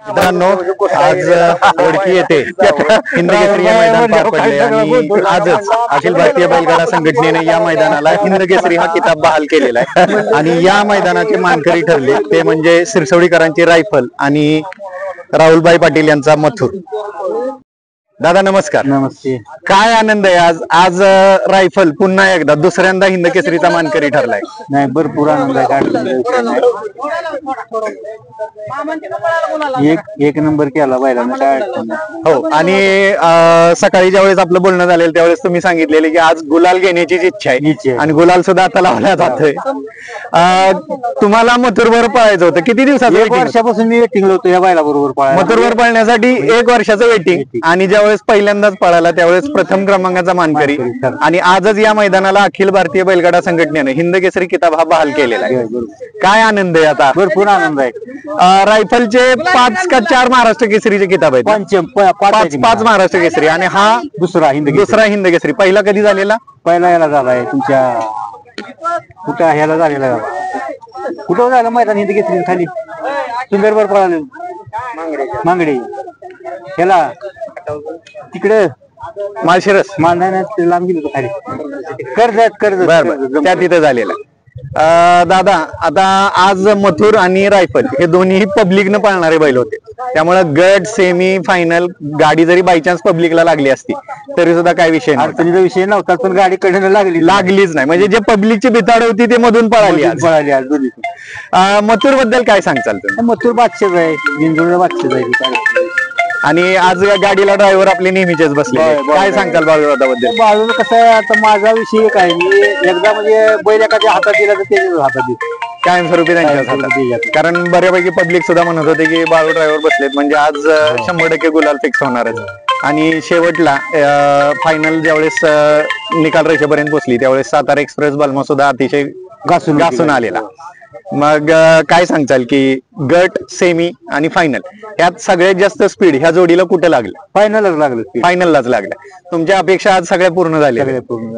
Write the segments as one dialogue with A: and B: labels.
A: मित्रांनो, आज वडकी येथे हिंद केसरी या मैदान पार पडले आणि आजच अखिल भारतीय बैलगाडा संघटनेने या मैदानाला हिंद केसरी हा किताब बहाल केलेला आहे आणि या मैदानाचे मानकरी ठरले ते म्हणजे सिरसवडीकरांची रायफल आणि राहुलभाई पाटील यांचा मथुर। दादा नमस्कार।
B: नमस्ते।
A: काय आनंद आहे आज आज रायफल पुन्हा एकदा दुसऱ्यांदा हिंद केसरीचा मानकरी ठरलाय?
B: नाही, भरपूर आनंद आहे। एक नंबर केला बैलांना, काय अडचण नाही।
A: हो, आणि सकाळी ज्यावेळेस आपलं बोलणं झालेलं त्यावेळेस तुम्ही सांगितलेले की आज गुलाल घेण्याची इच्छा आहे आणि गुलाल सुद्धा आता लावला जातोय। तुम्हाला मथुरवर पळायचं होतं, किती दिवसाचं?
B: 1 वर्षापासून मी वेटिंगला होतो या बैला बरोबर पळायला।
A: मथुरवर पळण्यासाठी 1 वर्षाचं वेटिंग आणि ज्यावेळेस पहिल्यांदाच पळाला त्यावेळेस प्रथम क्रमांकाचा मानकरी आणि आजच या मैदानाला अखिल भारतीय बैलगाडा संघटनेने हिंद केसरी किताब हा बहाल केलेला आहे। काय आनंद आहे? आता
B: भरपूर आनंद आहे।
A: रायफलचे 5 का 4 महाराष्ट्र केसरीचे किताब आहेत? 5 महाराष्ट्र केसरी आणि हा दुसरा हिंद केसरी। पहिला कधी झालेला?
B: पहिला याला झालाय तुमच्या कुठं ह्याला झालेला, कुठं झालं मैदान हिंद केसरी खाली सुंदरवर पळाले मांगडे ह्याला तिकडे
A: माळशिरस
B: नाही लांब गेलो खाली कर्ज
A: त्या तिथे झालेला। दादा, आता आज मथुर आणि रायफल हे दोन्ही पब्लिकनं पळणारे बैल होते, त्यामुळे गट सेमी फायनल गाडी जरी बाय चान्स पब्लिकला लागली असती तरी सुद्धा काय विषय नाही,
B: अडचणीचा विषय नव्हता। पण गाडी कडे
A: लागलीच नाही, म्हणजे जे पब्लिकची बिताड होती ते मधून पळाली
B: आज दोन्ही।
A: मथुर बद्दल काय सांगचाल तुम्ही?
B: मथुर बादशाह आहे, बिंजोडला बादशाह आहे
A: आणि आज गाडीला ड्रायव्हर आपले नेहमीचेच बसले, काय सांगताल बाळूदादाबद्दल?
B: बाळूला कसं आहे, आता माझा विषय काय, मी एकदा म्हणजे बैल एखाद्या हातात दिला तर त्याच्या हातात दिला
A: कायमस्वरूपी त्यांच्याच हातात, कारण बऱ्यापैकी पब्लिक सुद्धा म्हणत होते की बाळू ड्रायव्हर बसलेत म्हणजे आज 100% गुलाल फिक्स होणारच। आणि शेवटला फायनल ज्यावेळेस निकाल रेषेपर्यंत पोहोचली त्यावेळेस सातारा एक्सप्रेस बलमा सुद्धा अतिशय घासून आलेला। मग काय सांगचाल की गट सेमी आणि फायनल यात सगळ्यात जास्त स्पीड ह्या जोडीला कुठे लागलं? फायनललाच लागलं। तुमच्या अपेक्षा आज सगळ्या पूर्ण झाल्या?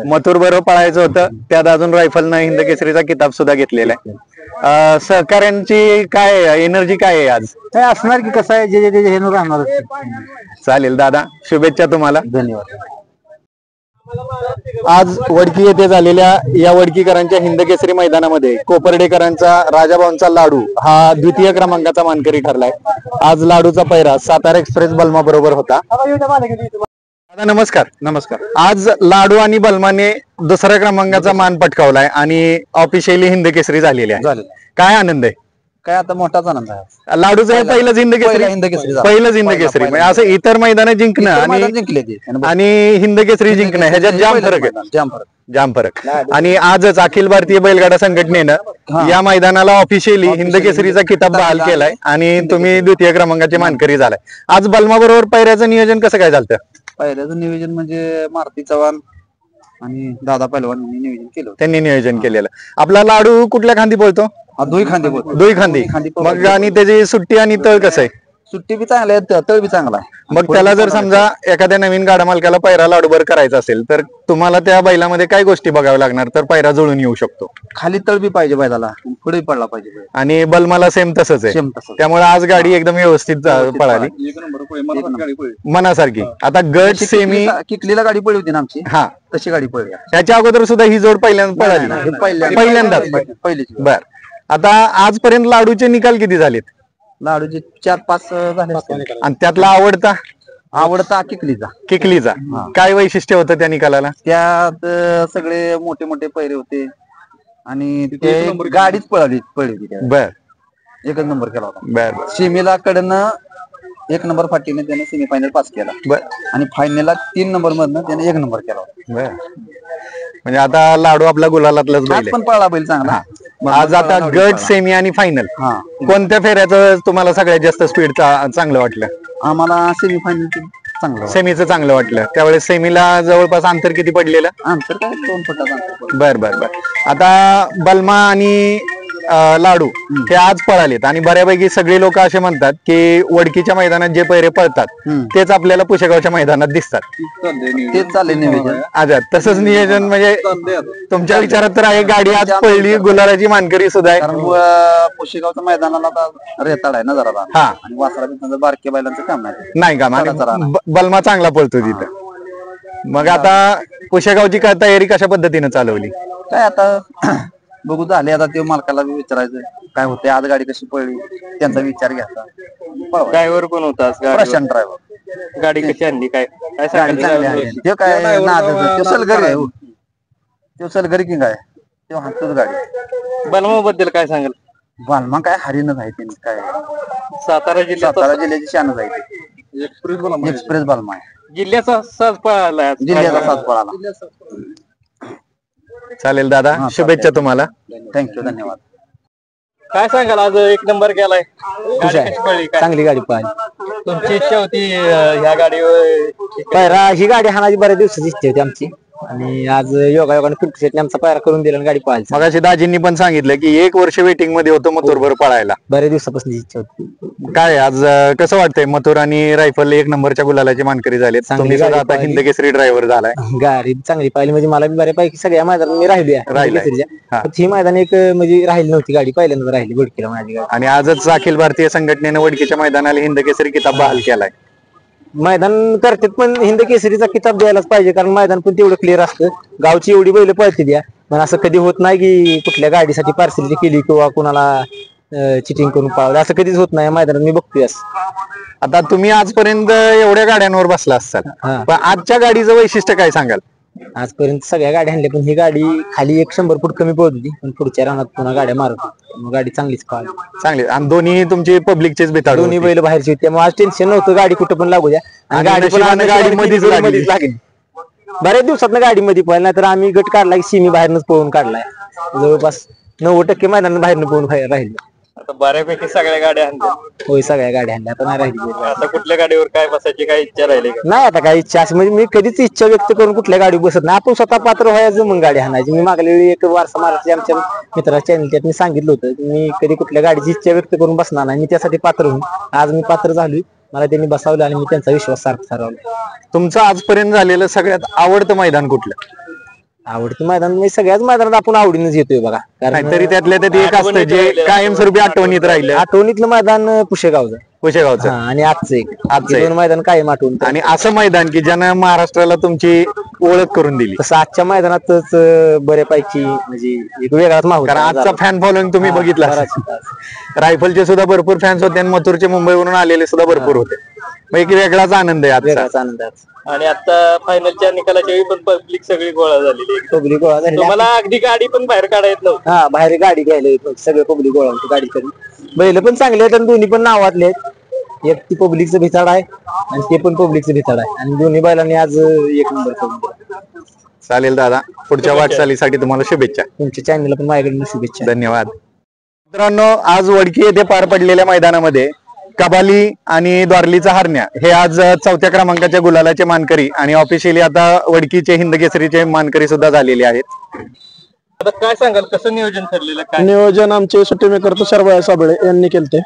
A: मथुर बरोबर पळायचं होतं, त्यात अजून रायफलनं हिंद केसरीचा किताब सुद्धा घेतलेला आहे। सहकार्यांची काय एनर्जी काय आहे आज?
B: काय असणार की कसं आहे, जे हे राहणार।
A: चालेल दादा, शुभेच्छा तुम्हाला,
B: धन्यवाद।
A: आज वडकी येथे झालेल्या या वडकीकरांच्या हिंद केसरी मैदानामध्ये कोपर्डेकरांचा राजाभाऊंचा लाडू हा द्वितीय क्रमांकाचा मानकरी ठरलाय। आज लाडूचा पैरा सातारा एक्सप्रेस बलमा बरोबर होता। दादा नमस्कार।
B: नमस्कार।
A: आज लाडू आणि बलमाने दुसऱ्या क्रमांकाचा मान पटकावलाय आणि ऑफिशियली हिंद केसरी झालेली आहे, काय आनंद आहे?
B: काय आता मोठाच आनंद आहे।
A: लाडूचं हे पहिलंच हिंद केसरी, पहिलंच हिंद केसरी, म्हणजे असं इतर मैदान जिंकणं आणि हिंद केसरी जिंकणं ह्याच्यात जाम फरक आहे, जाम फरक। आणि आजच अखिल भारतीय बैलगाडा संघटनेनं या मैदानाला ऑफिशियली हिंद केसरीचा किताब बहाल केलाय आणि तुम्ही द्वितीय क्रमांकाचे मानकरी झालाय। आज बलमा बरोबर पैऱ्याचं नियोजन कसं काय झालं?
B: पहिल्याचं नियोजन म्हणजे मारुती चव्हाण आणि दादा पहलवान
A: त्यांनी नियोजन केलेलं। आपला लाडू कुठल्या खांदी बोलतो?
B: दुई खांदी।
A: मग आणि त्याची सुट्टी आणि तळ कसं आहे?
B: सुट्टी बी चांगली आहे, तळ बी चांगला आहे।
A: मग त्याला जर समजा एखाद्या नवीन गाडा मालकाला पैरा लाडूबर करायचा असेल तर तुम्हाला त्या बैलामध्ये काय गोष्टी बघाव्या लागणार तर पैरा जुळून येऊ शकतो?
B: खाली तळ बी पाहिजे बैलाला, पुढे पडला पाहिजे,
A: आणि बलमाला सेम तसंच आहे, त्यामुळे आज गाडी एकदम व्यवस्थित पळाली मनासारखी। आता गट सेमी
B: किकलीला गाडी पळली होती ना आमची,
A: हा
B: तशी गाडी पळली।
A: त्याच्या अगोदर सुद्धा ही जोड पहिल्यांदा पहिल्यांदाच बर। आता आजपर्यंत लाडूचे निकाल किती झालेत?
B: लाडूचे 4-5 झाले।
A: आणि त्यातला
B: आवडता
A: किकलीचा काय वैशिष्ट्य होतं त्या निकालाला?
B: त्यात सगळे मोठे मोठे पैरे होते आणि गाडीच पळली होती।
A: बर,
B: एकच नंबर केला होता।
A: बर,
B: सीमेला कडनं 1 नंबर फाटीने त्याने सेमी फायनल पास केला।
A: बर,
B: आणि फायनलला 3 नंबर मधनं त्याने 1 नंबर केला होता।
A: बर, म्हणजे आता लाडू आपला गुलालातलाच बैल
B: पण पळला बैल चांगला।
A: आज आता गट सेमी आणि फायनल कोणत्या फेऱ्याचं तुम्हाला सगळ्यात जास्त स्पीड चांगलं वाटलं?
B: आम्हाला सेमी फायनल चांगलं,
A: सेमीचं चांगलं वाटलं। त्यावेळेस सेमीला जवळपास अंतर किती पडलेलं?
B: अंतर काय 2 फुटाचं अंतर।
A: बर बर बर। आता बलमा आणि लाडू हे आज पळालेत आणि बऱ्यापैकी सगळे लोक असे म्हणतात की वडकीच्या मैदानात जे पैरे पळतात तेच आपल्याला पुशेगावच्या मैदानात दिसतात.
B: तेच चाललंय नियोजन.
A: अच्छा, तसंच नियोजन म्हणजे तुमच्या विचारात तर आहे. गाडी आज पळली, गुलालाची मानकरी सुद्धा आहे.
B: कारण पुशेगावच्या मैदानाला आता रेताड आहे ना जरा,
A: हा,
B: आणि वासरा बारके बैलांचं काम
A: नाही का, आणि बलमा चांगला पळतो तिथं. मग आता पुशेगावची काय तयारी कशा पद्धतीने चालवली?
B: काय आता बघू, झाले आता ते मालकाला बी विचारायचं काय होते, आज गाडी कशी पडली त्यांचा विचार घ्यायचा.
C: ड्रायव्हर कोण होता
B: प्रशांत ड्रायव्हर.
C: गाडी कशी आणली, काय काय
B: गाडी चांगली आहे. ते काय नादाचं, तो सलगरी आहे, तो सलगरी किंग आहे, तो हातच गाडी.
C: बलमा बद्दल काय सांगाल?
B: बालमा काय हरिणच आहे, त्यांनी काय
C: सातारा
B: जिल्ह्याची शानच आहे ते. एक्सप्रेस बालमा आहे,
C: जिल्ह्याचा साज पळाला,
B: जिल्ह्याचा सात पळाला.
A: चालेल दादा, शुभेच्छा तुम्हाला.
B: थँक्यू, धन्यवाद.
C: काय सांगाल, आज एक नंबर केलाय, गाडी कशी पळली, काय
D: चांगली गाडी पाहिली.
C: तुमची इच्छा होती ह्या गाडीवर?
D: पायरा ही गाडी हाणाची बऱ्याच दिवसाची इच्छा होती आमची, आणि आज योगायोगाने पिंटू शेटने आमचा पायरा करून दिला आणि गाडी पाहिली.
A: मग अशी दाजींनी पण सांगितलं की 1 वर्ष वेटिंग मध्ये होतो मथुरभर पळायला.
D: बऱ्याच दिवसापासून इच्छा होती.
A: काय आज कसं वाटतंय? मथुर आणि रायफल 1 नंबरच्या गुलालाची मानकरी झाले. तुम्ही सुद्धा आता हिंद केसरी ड्रायव्हर झालाय.
D: गाडी चांगली पाहिली, म्हणजे मला बी बऱ्यापैकी सगळ्या मैदानात मी राहिली. ही मैदान एक म्हणजे राहिली नव्हती, गाडी पहिल्यांदा राहिली वडकीला माझी गाडी.
A: आणि आजच अखिल भारतीय संघटनेने वडकीच्या मैदानाला हिंद केसरी किताब बहाल केलाय.
D: मैदान करतात, पण हिंद केसरीचा किताब द्यायलाच पाहिजे, कारण मैदान पण तेवढं क्लिअर असतं. गावची एवढी बैल पळते द्या, पण असं कधी होत नाही की कुठल्या गाडीसाठी पार्सलिटी केली किंवा कुणाला चिटिंग करून पाळलं, असं कधीच होत नाही मैदानात. मी बघतोय
A: आता तुम्ही आजपर्यंत एवढ्या गाड्यांवर बसला असाल, पण आजच्या गाडीचं वैशिष्ट्य काय सांगाल?
D: आजपर्यंत सगळ्या गाड्या आणल्या, पण ही गाडी खाली 100 फूट कमी पळत होती, पण पुढच्या रानात पुन्हा गाड्या मारत होती. गाडी चांगलीच काढ
A: चांगली. आणि दोन्ही तुमची पब्लिकचेच बेताड,
D: दोन्ही बैल बाहेरची होती, त्यामुळे आज टेन्शन नव्हतं, गाडी कुठं पण लागू द्या. आणि गाडी मध्येच लागली. बऱ्याच दिवसात गाडीमध्ये पळायला, नाही तर आम्ही गट काढला की सिमी बाहेरनच पळून काढलाय. जवळपास 90% मैदान बाहेरनं पळून राहिले.
C: आता बऱ्यापैकी सगळ्या गाड्या आणल्या.
D: होय, सगळ्या गाड्या आणल्या, आता नाही राहिली.
C: आता कुठल्या गाडीवर काय बसायची काय इच्छा राहिली का?
D: नाही आता काय इच्छा असं, म्हणजे मी कधीच इच्छा व्यक्त करून कुठल्या गाडी बसत नाही. आपण स्वतः पात्र व्हायचं मग गाडी हाणायची. मी मागल्या वेळी एक वारसा महाराज आमच्या मित्राच्या चॅनल त्यात मी सांगितलं होतं की मी कधी कुठल्या गाडीची इच्छा व्यक्त करून बसणार नाही, मी त्यासाठी पात्र होऊन आज मी पात्र झालोय. मला त्यांनी बसावलं आणि मी त्यांचा विश्वास सार्थ ठरवला.
A: तुमचं आजपर्यंत झालेलं सगळ्यात आवडतं मैदान कुठलं?
D: आवडतं मैदान म्हणजे सगळ्याच मैदानात आपण आवडीनेच येतोय बघा, कारण
A: तरी त्यातल्या त्यात एक असतं जे कायमस्वरूपी आठवणीत राहिलं.
D: आठवणीतलं मैदान पुशेगावचं आणि आजचं एक, दोन मैदान कायम आठवण.
A: आणि असं मैदान की ज्यानं महाराष्ट्राला तुमची ओळख करून दिली.
D: तसं आजच्या मैदानातच बऱ्यापैकी म्हणजे एक वेगळाच माहोल,
A: कारण आजचा फॅन फॉलोइंग तुम्ही बघितला. रायफलचे सुद्धा भरपूर फॅन्स होते आणि मथुरचे मुंबईवरून आलेले सुद्धा भरपूर होते. एक वेगळाच आनंद आहे आजचा.
D: आनंद.
C: आणि आता फायनलच्या निकालाच्या वेळी पण पब्लिक सगळी गोळा झालेली.
D: पब्लिक गोळा झाली,
C: मला अगदी गाडी पण बाहेर काढा येत नव्हती.
D: हा, बाहेर गाडी घ्यायला येत नव्हती, सगळे पब्लिक गोळा होती गाडी करून. बैल पण चांगले आहेत आणि दोन्ही पण नावातले आहेत. एक ती पब्लिकचं भिताड आहे आणि ते पण पब्लिकचं भिताड आहे, आणि दोन्ही बैलांनी आज 1 नंबर करून दिला.
A: चालेल दादा, पुढच्या वाटचालीसाठी तुम्हाला शुभेच्छा.
D: तुमच्या चॅनलला पण माझ्याकडून शुभेच्छा.
A: धन्यवाद. मित्रांनो, आज वडकी येथे पार पडलेल्या मैदानामध्ये कबाली आणि द्वारलीचा हरण्या हे आज 4थ्या क्रमांकाच्या गुलालाचे मानकरी आणि ऑफिशियली आता वडकीचे हिंद केसरीचे मानकरी सुद्धा झालेले आहेत.
C: आता काय सांगाल, कसं नियोजन ठरलेलं? काय
E: नियोजन आमचे सुट्टी मेकर तुषार साबळे यांनी केलते.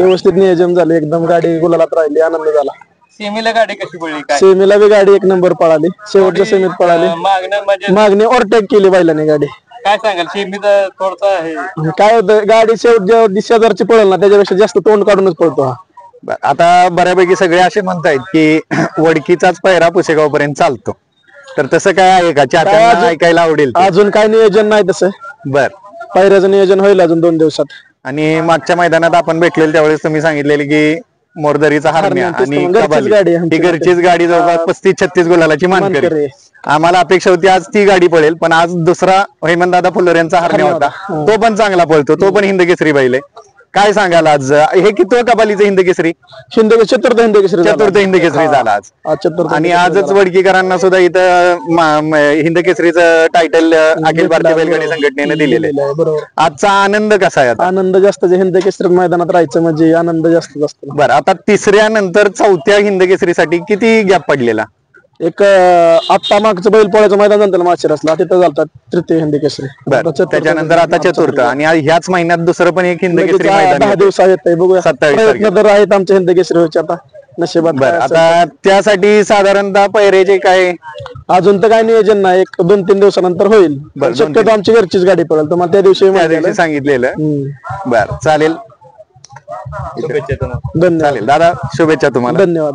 E: व्यवस्थित नियोजन झाले, एकदम गाडी गुलालात राहिली, आनंद झाला.
C: सेमीला गाडी कशी पडली? काय
E: सेमीला बी गाडी 1 नंबर पळाली, शेवटच्या सेमीत पळाली. मागणी ओव्हरटेक केली बैलाने गाडी.
C: काय सांगाल, सेमीचा थोडसा आहे
E: काय होतं, गाडी शेजारची पळल ना त्याच्यापेक्षा जास्त तोंड काढूनच पळतो हा.
A: आता बऱ्यापैकी सगळे असे म्हणतायत की वडकीचाच पैरा पुसेगाव पर्यंत चालतो, तर तसं काय आहे का? चाहत्यांना ऐकायला आवडेल.
E: अजून काय नियोजन नाही तसं.
A: बर,
E: पैऱ्याचं नियोजन होईल अजून 2 दिवसात.
A: आणि मागच्या मैदानात आपण भेटलेले त्यावेळेस तुम्ही सांगितलेले की मोरदरीचा हरण्या आणि
E: गाडी
A: ही घरचीच गाडी जवळपास 35-36 गुलालाची मानकरी. आम्हाला अपेक्षा होती आज ती गाडी पळेल, पण आज दुसरा हेमंतदादा फुलोर यांचा हरण्या होता, तो पण चांगला पळतो, तो पण हिंद केसरी बैल आहे. काय सांगाल आज हे किती कबालीचं हिंद केसरी?
E: चतुर्थ हिंद
A: केसरी झाला आज. आणि आजच वडकीकरांना सुद्धा इथं हिंद केसरीचं टायटल अखिल भारतीय बैलगाडी संघटनेने दिलेलं आहे.
E: बरोबर.
A: आजचा आनंद कसा आहे?
E: आनंद जास्त, हिंद केसरी मैदानात राहायचं म्हणजे आनंद जास्त असतो.
A: बरं, आता तिसऱ्या नंतर 4थ्या हिंद केसरीसाठी किती गॅप पडलेला?
E: एक आत्ता मागचं बैल पोळ्याचं मैदान झालं ना माळशिरसला, तिथं झालतात तृतीय हिंदी केसरी.
A: बरं, त्याच्यानंतर आता चतुर्थ आणि ह्याच महिन्यात दुसरं पण एक हिंद केसरी मैदान
E: 10
A: आहे.
E: दिवस आहेत ते, बघूया
A: 27
E: प्रयत्न तर आहेत आमच्या हिंदी केसरी व्हायचे आता नशिबात.
A: बरं, आता त्यासाठी साधारणतः पैरेचे काय
E: अजून तर काय नियोजन नाही, एक 2-3 दिवसानंतर होईल.
A: बरं,
E: शक्यतो आमची घरचीच गाडी पडेल, तुम्हाला त्या दिवशी
A: त्या
E: माहिती
A: दिवशी
E: आहे.
A: सांगितलेलं. बरं, चालेल
C: शुभेच्छा तुम्हाला.
E: धन्यवाद
A: चालेल दादा, शुभेच्छा तुम्हाला.
E: धन्यवाद.